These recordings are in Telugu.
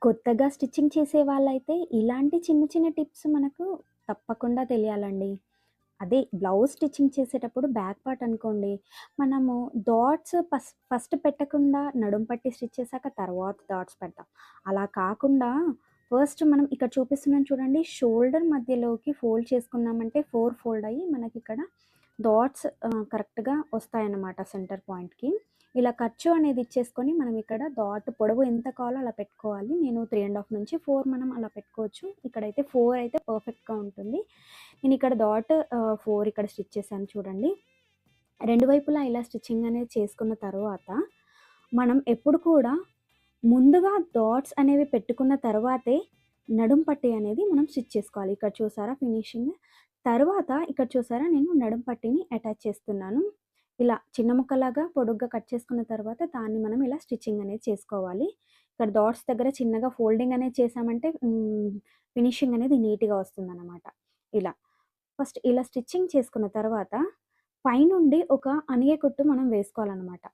కొత్తగా స్టిచ్చింగ్ చేసే వాళ్ళైతే ఇలాంటి చిన్న చిన్న టిప్స్ మనకు తప్పకుండా తెలియాలండి. అదే బ్లౌజ్ స్టిచ్చింగ్ చేసేటప్పుడు బ్యాక్ పార్ట్ అనుకోండి, మనము డాట్స్ ఫస్ట్ పెట్టకుండా నడుం పట్టి స్టిచ్ చేశాక తర్వాత డాట్స్ పెడతాం. అలా కాకుండా ఫస్ట్ మనం ఇక్కడ చూపిస్తున్నాను చూడండి, షోల్డర్ మధ్యలోకి ఫోల్డ్ చేసుకున్నామంటే 4 ఫోల్డ్ అయ్యి మనకిక్కడ డాట్స్ కరెక్ట్‌గా వస్తాయన్నమాట సెంటర్ పాయింట్‌కి. ఇలా ఖర్చు అనేది ఇచ్చేసుకొని మనం ఇక్కడ డాట్ పొడవు ఎంత కావాలో అలా పెట్టుకోవాలి. నేను 3½ నుంచి 4 మనం అలా పెట్టుకోవచ్చు. ఇక్కడైతే 4 అయితే పర్ఫెక్ట్‌గా ఉంటుంది. నేను ఇక్కడ డాట్ 4 ఇక్కడ స్టిచ్ చేశాను చూడండి. 2 వైపులా ఇలా స్టిచ్చింగ్ అనేది చేసుకున్న తర్వాత, మనం ఎప్పుడు కూడా ముందుగా డాట్స్ అనేవి పెట్టుకున్న తర్వాతే నడుం పట్టీ అనేది మనం స్టిచ్ చేసుకోవాలి. ఇక్కడ చూసారా ఫినిషింగ్. తర్వాత ఇక్కడ చూసారా నేను నడుం పట్టీని అటాచ్ చేస్తున్నాను. ఇలా చిన్న ముక్కలాగా పొడుగ్గా కట్ చేసుకున్న తర్వాత దాన్ని మనం ఇలా స్టిచ్చింగ్ అనేది చేసుకోవాలి. ఇక్కడ డాట్స్ దగ్గర చిన్నగా ఫోల్డింగ్ అనేది చేశామంటే ఫినిషింగ్ అనేది నీట్‌గా వస్తుందనమాట. ఇలా. ఫస్ట్ ఇలా స్టిచ్చింగ్ చేసుకున్న తర్వాత పైనుండి ఒక అనిగే కుట్టు మనం వేసుకోవాలనమాట.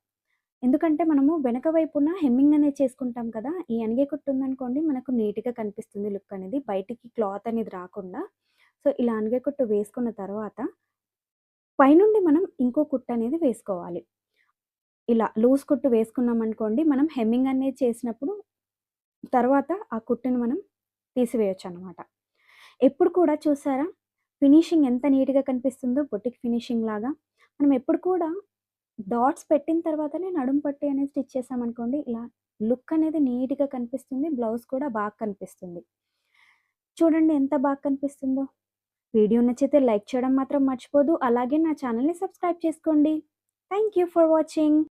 ఎందుకంటే మనము వెనక వైపున హెమ్మింగ్ అనేది చేసుకుంటాం కదా! ఈ అనిగే కుట్టు ఉందనుకోండి మనకు నీట్‌గా కనిపిస్తుంది లుక్ అనేది. బయటికి క్లాత్ అనేది రాకుండా. సో, ఇలా అనిగే కుట్టు వేసుకున్న తర్వాత పైనుండి మనం ఇంకో కుట్టనేది వేసుకోవాలి. ఇలా లూజ్ కుట్టు వేసుకున్నామనుకోండి, మనం హెమ్మింగ్ అనేది చేసినప్పుడు తర్వాత ఆ కుట్టుని మనం తీసివేయొచ్చనమాట. ఎప్పుడు కూడా చూసారా? ఫినిషింగ్ ఎంత నీట్‌గా కనిపిస్తుందో బొటిక్ ఫినిషింగ్ లాగా. మనం ఎప్పుడు కూడా డాట్స్ పెట్టిన తర్వాతనే నడుం పట్టి అనేది స్టిచ్ చేశామనుకోండి, ఇలా లుక్ అనేది నీట్‌గా కనిపిస్తుంది. బ్లౌజ్ కూడా బాగా కనిపిస్తుంది. చూడండి ఎంత బాగా కనిపిస్తుందో. వీడియో నచ్చితే లైక్ చేయడం మాత్రం మర్చిపోదు. అలాగే నా ఛానెల్‌ని సబ్స్క్రైబ్ చేసుకోండి. Thank you for watching.